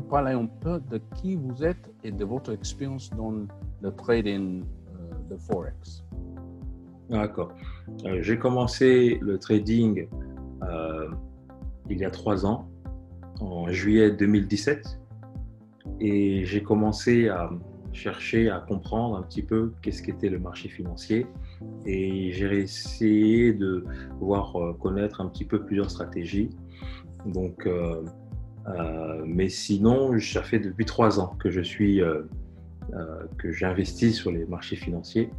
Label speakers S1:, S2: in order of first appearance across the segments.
S1: parler un peu de qui vous êtes et de votre expérience dans le trading de Forex.
S2: D'accord. J'ai commencé le trading il y a 3 ans, en juillet 2017, et j'ai commencé à chercher à comprendre un petit peu qu'est-ce qu'était le marché financier, et j'ai essayé de pouvoir connaître un petit peu plusieurs stratégies. Donc, mais sinon, ça fait depuis 3 ans que que j'investis sur les marchés financiers.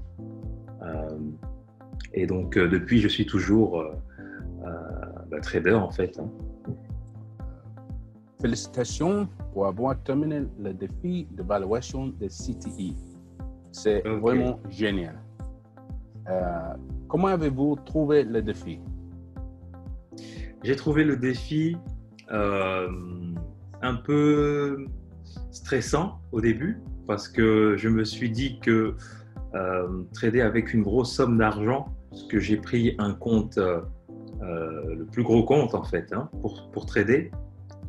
S2: Et donc, depuis, je suis toujours trader en fait.
S1: Félicitations pour avoir terminé le défi d'évaluation de CTE. C'est vraiment génial. Comment avez-vous trouvé le défi?
S2: J'ai trouvé le défi un peu stressant au début, parce que je me suis dit que trader avec une grosse somme d'argent, parce que j'ai pris un compte, le plus gros compte en fait, pour trader,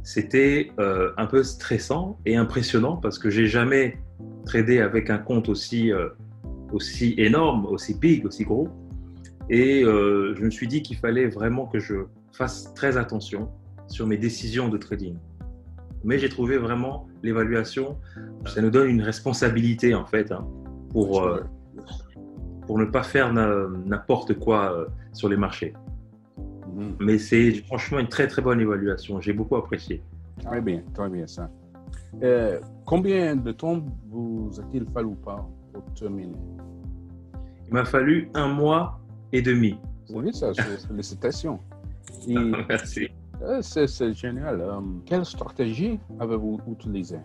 S2: c'était un peu stressant et impressionnant, parce que j'ai jamais tradé avec un compte aussi énorme, aussi big, aussi gros. Et je me suis dit qu'il fallait vraiment que je fasse très attention sur mes décisions de trading. Mais j'ai trouvé vraiment l'évaluation, ça nous donne une responsabilité en fait, pour ne pas faire n'importe quoi sur les marchés. Mais c'est franchement une très très bonne évaluation, j'ai beaucoup apprécié.
S1: Très bien ça. Combien de temps vous a-t-il fallu pour terminer?
S2: Il m'a fallu 1 mois et demi.
S1: Oui, ça, félicitations.
S2: Merci.
S1: C'est génial. Quelle stratégie avez-vous utilisée?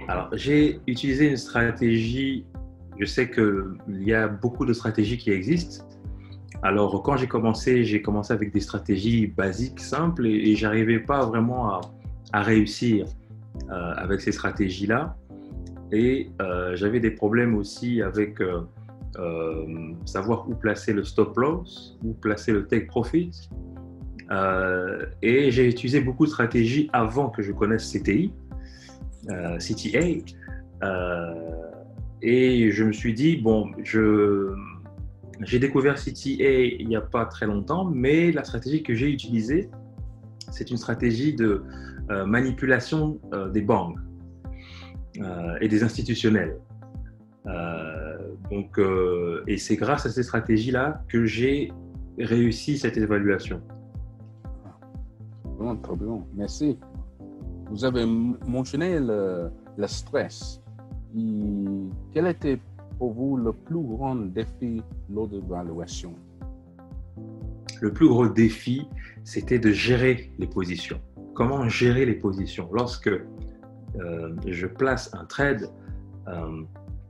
S2: Alors, j'ai utilisé une stratégie. Je sais qu'il y a beaucoup de stratégies qui existent. Alors, quand j'ai commencé avec des stratégies basiques, simples, et j'arrivais pas vraiment à réussir avec ces stratégies-là. Et j'avais des problèmes aussi avec savoir où placer le stop loss, où placer le take profit. Et j'ai utilisé beaucoup de stratégies avant que je connaisse CTA. Et je me suis dit, bon, j'ai découvert CTA il n'y a pas très longtemps, mais la stratégie que j'ai utilisée, c'est une stratégie de manipulation des banques et des institutionnels. Et c'est grâce à ces stratégies-là que j'ai réussi cette évaluation.
S1: Bon, très bien, merci. Vous avez mentionné le stress. Quel était pour vous le plus grand défi lors de l'évaluation?
S2: Le plus gros défi, c'était de gérer les positions. Comment gérer les positions? Lorsque je place un trade,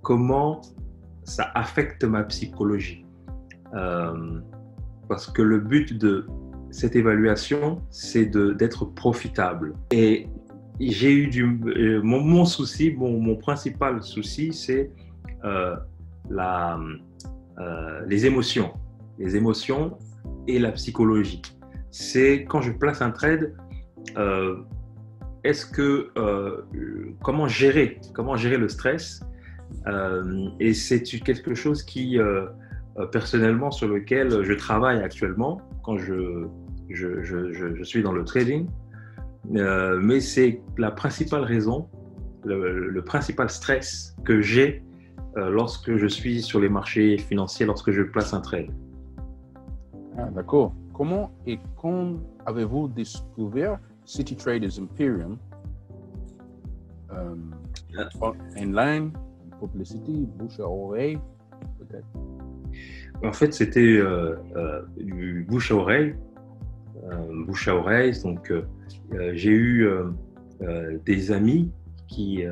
S2: comment ça affecte ma psychologie? Parce que le but de cette évaluation, c'est d'être profitable. Et j'ai eu mon souci, mon principal souci, c'est les émotions et la psychologie. C'est quand je place un trade, comment gérer le stress, et c'est quelque chose qui personnellement sur lequel je travaille actuellement quand je suis dans le trading, mais c'est la principale raison, le principal stress que j'ai lorsque je suis sur les marchés financiers, lorsque je place un trade.
S1: Ah, d'accord. Comment et quand avez-vous découvert City Traders Imperium? Online, publicity, bouche à oreille, peut-être?
S2: En fait, c'était du bouche à oreille. Donc, j'ai eu des amis qui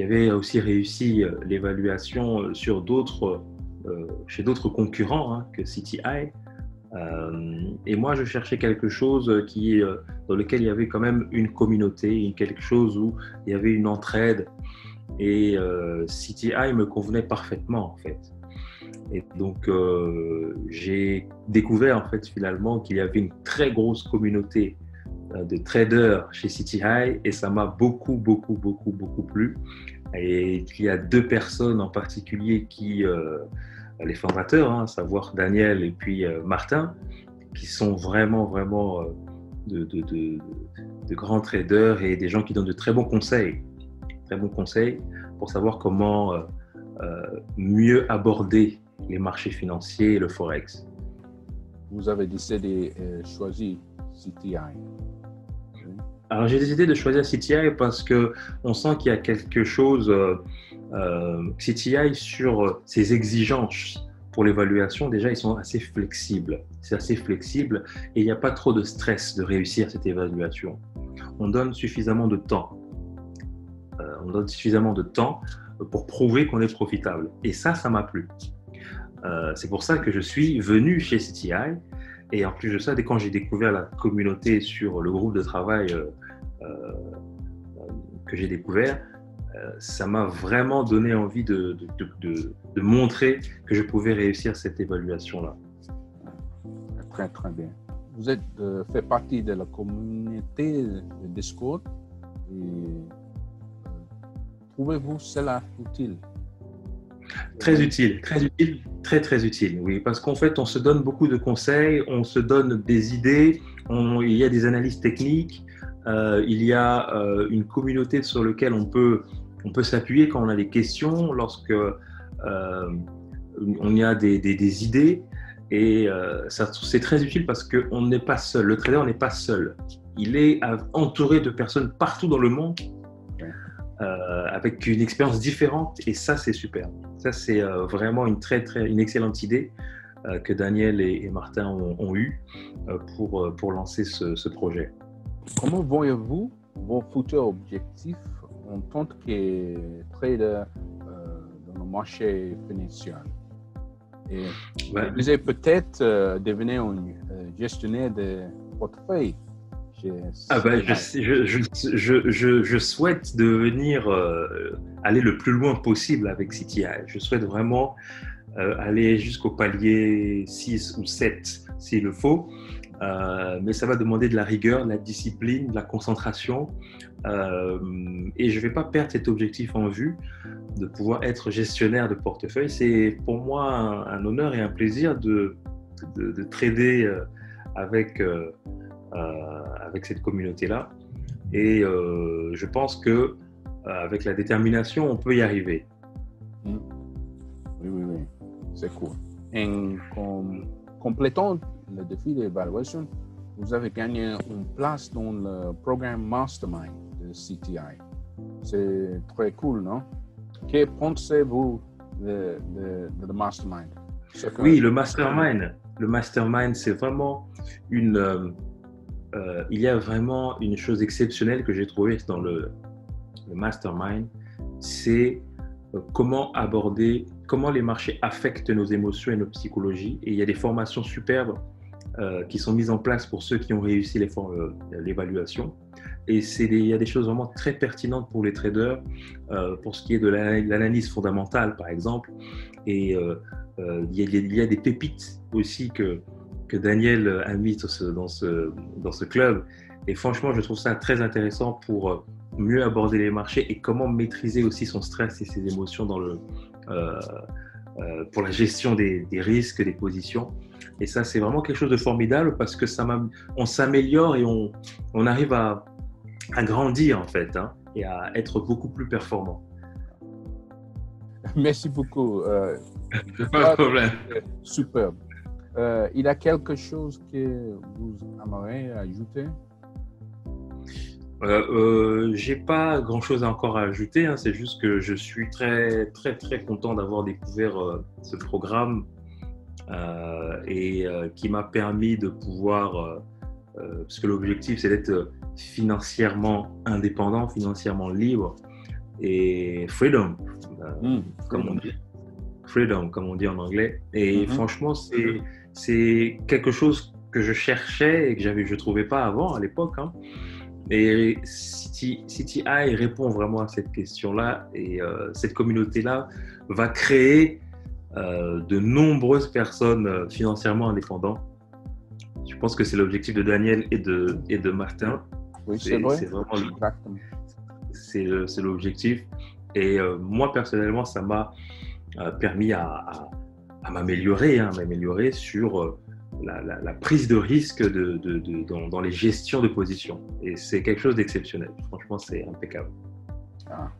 S2: avaient aussi réussi l'évaluation chez d'autres concurrents que CTI. Et moi, je cherchais quelque chose dans lequel il y avait quand même une communauté, quelque chose où il y avait une entraide. Et CTI me convenait parfaitement, en fait. Et donc, j'ai découvert, en fait, finalement, qu'il y avait une très grosse communauté de trader chez City High et ça m'a beaucoup plu. Et il y a deux personnes en particulier les fondateurs, à savoir Daniel et puis Martin, qui sont vraiment de grands traders et des gens qui donnent de très bons conseils pour savoir comment mieux aborder les marchés financiers et le Forex.
S1: Vous avez décidé de choisir CTI.
S2: Alors j'ai décidé de choisir CTI parce qu'on sent qu'il y a quelque chose, CTI sur ses exigences pour l'évaluation, déjà ils sont assez flexibles. C'est assez flexible et il n'y a pas trop de stress de réussir cette évaluation. On donne suffisamment de temps. Pour prouver qu'on est profitable. Et ça m'a plu. C'est pour ça que je suis venu chez CTI. Et en plus de ça, dès quand j'ai découvert la communauté sur le groupe de travail que j'ai découvert, ça m'a vraiment donné envie de montrer que je pouvais réussir cette évaluation-là.
S1: Très, très bien. Vous êtes fait partie de la communauté de Discord et trouvez-vous cela utile?
S2: Très utile, très utile, oui, parce qu'en fait, on se donne beaucoup de conseils, on se donne des idées, il y a des analyses techniques, il y a une communauté sur laquelle on peut s'appuyer quand on a des questions, lorsque on y a des idées, et c'est très utile parce qu'on n'est pas seul, le trader n'est pas seul, il est entouré de personnes partout dans le monde, avec une expérience différente et ça c'est super. Ça c'est vraiment une excellente idée que Daniel et Martin ont eue pour lancer ce projet.
S1: Comment voyez-vous vos futurs objectifs en tant que trader dans le marché financier? Et vous allez peut-être devenir un gestionnaire de portefeuille.
S2: Je souhaite aller le plus loin possible avec CTI. Je souhaite vraiment aller jusqu'au palier 6 ou 7 s'il le faut. Mais ça va demander de la rigueur, de la discipline, de la concentration. Et je ne vais pas perdre cet objectif en vue de pouvoir être gestionnaire de portefeuille. C'est pour moi un honneur et un plaisir de trader avec cette communauté-là. Et je pense qu'avec la détermination, on peut y arriver.
S1: Oui. C'est cool. Et complétant le défi d'évaluation, vous avez gagné une place dans le programme Mastermind de CTI. C'est très cool, non? Que pensez-vous de Mastermind?
S2: Oui, le Mastermind, c'est vraiment il y a vraiment une chose exceptionnelle que j'ai trouvée dans le Mastermind, c'est comment les marchés affectent nos émotions et nos psychologies. Et il y a des formations superbes qui sont mises en place pour ceux qui ont réussi l'évaluation. Et il y a des choses vraiment très pertinentes pour les traders, pour ce qui est de l'analyse fondamentale, par exemple. Et il y a des pépites aussi que Daniel a mis dans ce club. Et franchement, je trouve ça très intéressant pour mieux aborder les marchés et comment maîtriser aussi son stress et ses émotions pour la gestion des risques, des positions. Et ça, c'est vraiment quelque chose de formidable parce que on s'améliore et on arrive à grandir en fait, et à être beaucoup plus performant.
S1: Merci beaucoup.
S2: Pas de problème.
S1: Superbe. Il y a quelque chose que vous aimeriez ajouter?
S2: J'ai pas grand chose encore à ajouter, c'est juste que je suis très content d'avoir découvert ce programme et qui m'a permis de pouvoir, parce que l'objectif c'est d'être financièrement indépendant, financièrement libre et freedom, comme on dit en anglais. Et franchement, c'est quelque chose que je cherchais et que je trouvais pas avant à l'époque. Et CTI répond vraiment à cette question-là et cette communauté-là va créer de nombreuses personnes financièrement indépendantes. Je pense que c'est l'objectif de Daniel et de Martin.
S1: Oui, c'est vrai.
S2: C'est vraiment
S1: Exactement.
S2: c'est l'objectif. Et moi, personnellement, ça m'a permis à m'améliorer sur la prise de risque dans les gestions de position. Et c'est quelque chose d'exceptionnel. Franchement, c'est impeccable.
S1: Ah,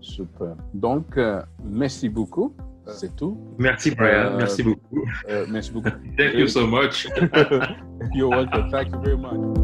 S1: super. Donc, merci beaucoup. C'est tout.
S2: Merci, Brian. Merci beaucoup.
S1: Merci beaucoup.
S2: Thank you so much.
S1: You're welcome. Thank you very much.